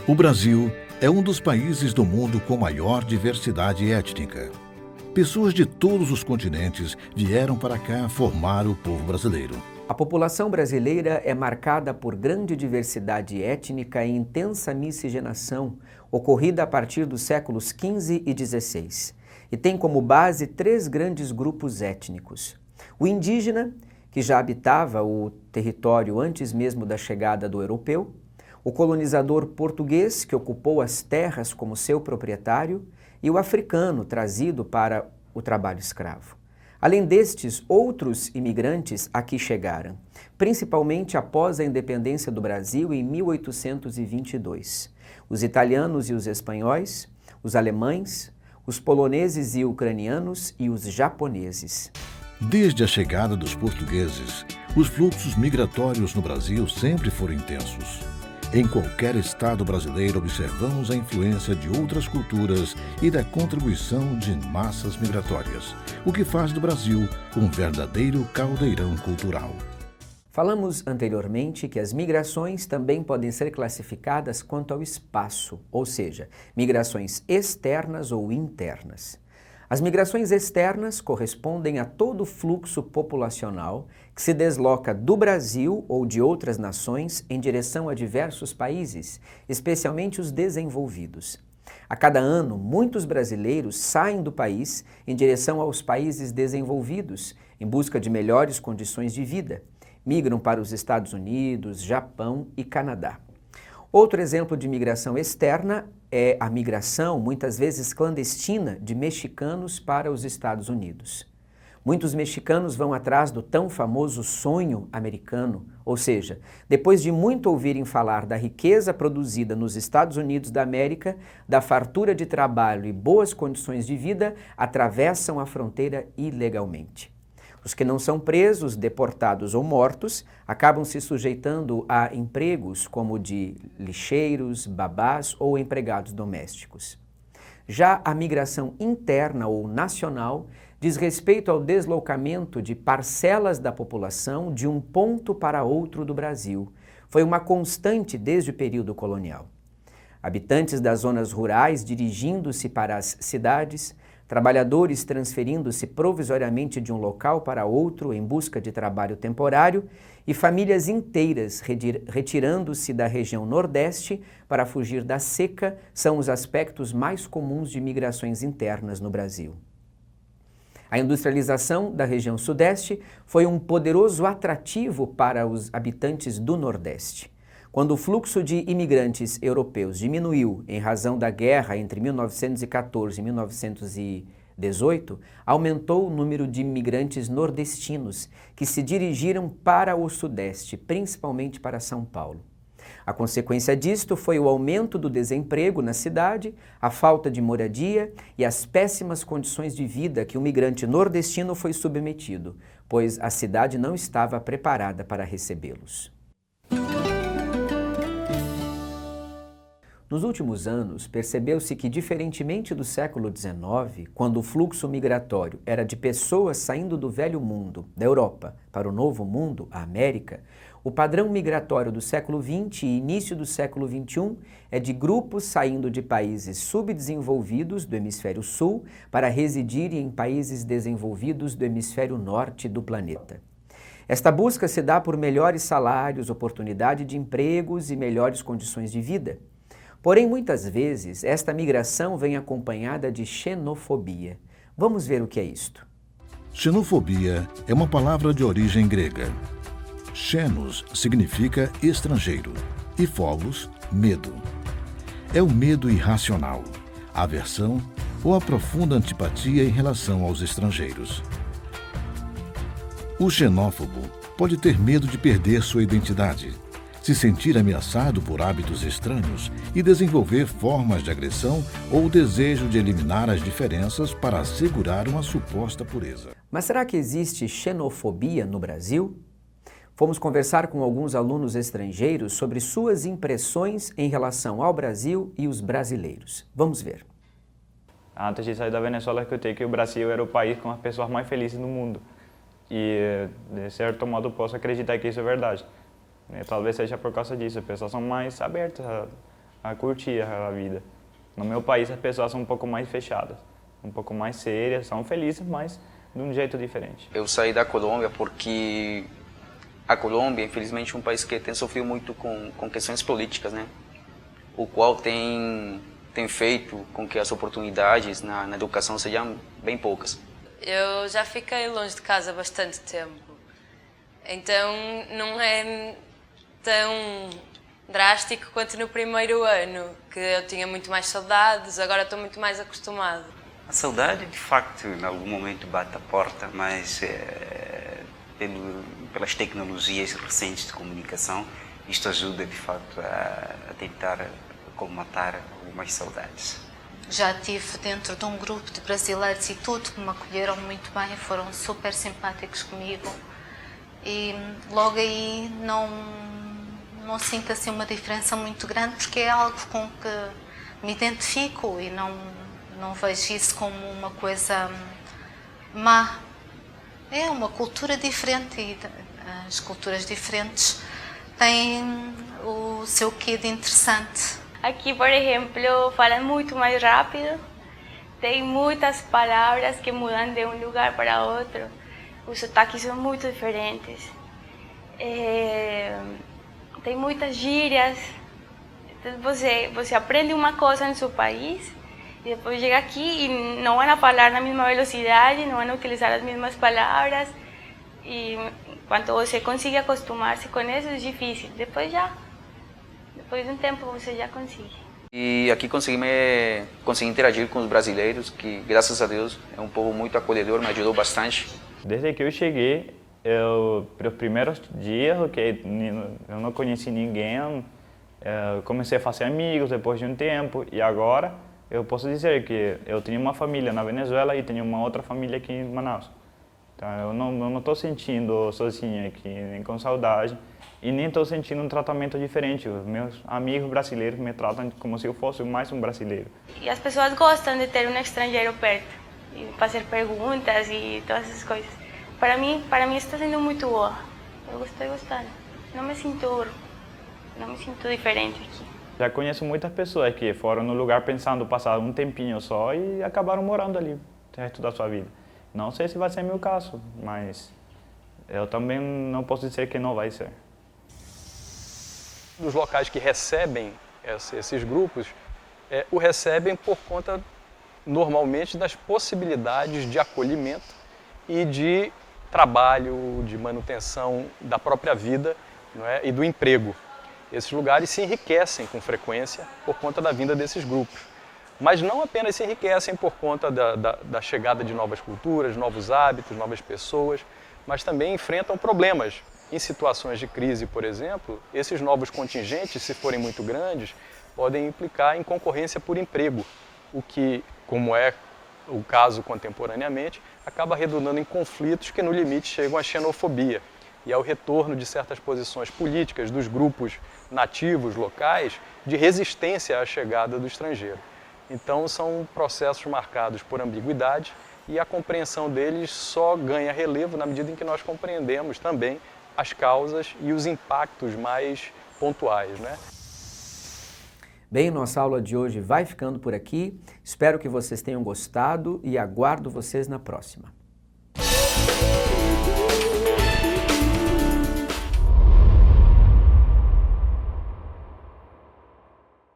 O Brasil é um dos países do mundo com maior diversidade étnica. Pessoas de todos os continentes vieram para cá formar o povo brasileiro. A população brasileira é marcada por grande diversidade étnica e intensa miscigenação, ocorrida a partir dos séculos XV e XVI, e tem como base três grandes grupos étnicos. O indígena, que já habitava o território antes mesmo da chegada do europeu, o colonizador português, que ocupou as terras como seu proprietário, e o africano, trazido para o trabalho escravo. Além destes, outros imigrantes aqui chegaram, principalmente após a independência do Brasil em 1822. Os italianos e os espanhóis, os alemães, os poloneses e ucranianos e os japoneses. Desde a chegada dos portugueses, os fluxos migratórios no Brasil sempre foram intensos. Em qualquer estado brasileiro observamos a influência de outras culturas e da contribuição de massas migratórias, o que faz do Brasil um verdadeiro caldeirão cultural. Falamos anteriormente que as migrações também podem ser classificadas quanto ao espaço, ou seja, migrações externas ou internas. As migrações externas correspondem a todo o fluxo populacional que se desloca do Brasil ou de outras nações em direção a diversos países, especialmente os desenvolvidos. A cada ano, muitos brasileiros saem do país em direção aos países desenvolvidos, em busca de melhores condições de vida. Migram para os Estados Unidos, Japão e Canadá. Outro exemplo de migração externa é a migração, muitas vezes clandestina, de mexicanos para os Estados Unidos. Muitos mexicanos vão atrás do tão famoso sonho americano, ou seja, depois de muito ouvirem falar da riqueza produzida nos Estados Unidos da América, da fartura de trabalho e boas condições de vida, atravessam a fronteira ilegalmente. Os que não são presos, deportados ou mortos, acabam se sujeitando a empregos como de lixeiros, babás ou empregados domésticos. Já a migração interna ou nacional diz respeito ao deslocamento de parcelas da população de um ponto para outro do Brasil. Foi uma constante desde o período colonial. Habitantes das zonas rurais dirigindo-se para as cidades, trabalhadores transferindo-se provisoriamente de um local para outro em busca de trabalho temporário e famílias inteiras retirando-se da região Nordeste para fugir da seca são os aspectos mais comuns de migrações internas no Brasil. A industrialização da região Sudeste foi um poderoso atrativo para os habitantes do Nordeste. Quando o fluxo de imigrantes europeus diminuiu em razão da guerra entre 1914 e 1918, aumentou o número de imigrantes nordestinos que se dirigiram para o Sudeste, principalmente para São Paulo. A consequência disto foi o aumento do desemprego na cidade, a falta de moradia e as péssimas condições de vida que o migrante nordestino foi submetido, pois a cidade não estava preparada para recebê-los. Nos últimos anos, percebeu-se que, diferentemente do século XIX, quando o fluxo migratório era de pessoas saindo do velho mundo, da Europa, para o novo mundo, a América, o padrão migratório do século XX e início do século XXI é de grupos saindo de países subdesenvolvidos do hemisfério sul para residirem em países desenvolvidos do hemisfério norte do planeta. Esta busca se dá por melhores salários, oportunidade de empregos e melhores condições de vida. Porém, muitas vezes, esta migração vem acompanhada de xenofobia. Vamos ver o que é isto. Xenofobia é uma palavra de origem grega. Xenos significa estrangeiro e phobos, medo. É o medo irracional, a aversão ou a profunda antipatia em relação aos estrangeiros. O xenófobo pode ter medo de perder sua identidade, se sentir ameaçado por hábitos estranhos e desenvolver formas de agressão ou o desejo de eliminar as diferenças para assegurar uma suposta pureza. Mas será que existe xenofobia no Brasil? Fomos conversar com alguns alunos estrangeiros sobre suas impressões em relação ao Brasil e os brasileiros. Vamos ver. Antes de sair da Venezuela, eu escutei que o Brasil era o país com as pessoas mais felizes do mundo. E, de certo modo, posso acreditar que isso é verdade. Talvez seja por causa disso, as pessoas são mais abertas a curtir a vida. No meu país as pessoas são um pouco mais fechadas, um pouco mais sérias, são felizes, mas de um jeito diferente. Eu saí da Colômbia porque a Colômbia, infelizmente, é um país que tem sofrido muito com questões políticas, né? O qual tem feito com que as oportunidades na educação sejam bem poucas. Eu já fiquei longe de casa há bastante tempo, então não é tão drástico quanto no primeiro ano, que eu tinha muito mais saudades, agora estou muito mais acostumado. A saudade, de facto, em algum momento bate a porta, mas pelas tecnologias recentes de comunicação, isto ajuda, de facto, a tentar colmatar algumas saudades. Já estive dentro de um grupo de brasileiros e tudo, que me acolheram muito bem, foram super simpáticos comigo e logo aí não sinto assim uma diferença muito grande, porque é algo com que me identifico e não vejo isso como uma coisa má. É uma cultura diferente e as culturas diferentes têm o seu quê de interessante. Aqui, por exemplo, falam muito mais rápido, tem muitas palavras que mudam de um lugar para outro, os sotaques são muito diferentes, tem muitas gírias, então você aprende uma coisa no seu país e depois chega aqui e não vão falar na mesma velocidade, não vão utilizar as mesmas palavras e quando você consegue acostumar-se com isso é difícil, depois de um tempo você já consegue. E aqui consegui interagir com os brasileiros, que graças a Deus é um povo muito acolhedor, me ajudou bastante. Desde que eu cheguei, pelos primeiros dias, eu não conheci ninguém, comecei a fazer amigos depois de um tempo e agora eu posso dizer que eu tinha uma família na Venezuela e tenho uma outra família aqui em Manaus. Então eu não estou sentindo sozinho aqui, nem com saudade. E nem estou sentindo um tratamento diferente. Os meus amigos brasileiros me tratam como se eu fosse mais um brasileiro. E as pessoas gostam de ter um estrangeiro perto, e fazer perguntas e todas essas coisas. Para mim está sendo muito boa. Eu estou gostando. Não me sinto diferente aqui. Já conheço muitas pessoas que foram no lugar pensando passar um tempinho só e acabaram morando ali o resto da sua vida. Não sei se vai ser meu caso, mas eu também não posso dizer que não vai ser. Dos locais que recebem esses grupos, o recebem por conta, normalmente, das possibilidades de acolhimento e de trabalho, de manutenção da própria vida, não é? E do emprego. Esses lugares se enriquecem com frequência por conta da vinda desses grupos. Mas não apenas se enriquecem por conta da chegada de novas culturas, novos hábitos, novas pessoas, mas também enfrentam problemas. Em situações de crise, por exemplo, esses novos contingentes, se forem muito grandes, podem implicar em concorrência por emprego, o que, como é o caso contemporaneamente, acaba redundando em conflitos que no limite chegam à xenofobia e ao retorno de certas posições políticas dos grupos nativos locais de resistência à chegada do estrangeiro. Então são processos marcados por ambiguidade e a compreensão deles só ganha relevo na medida em que nós compreendemos também as causas e os impactos mais pontuais, né? Bem, nossa aula de hoje vai ficando por aqui. Espero que vocês tenham gostado e aguardo vocês na próxima.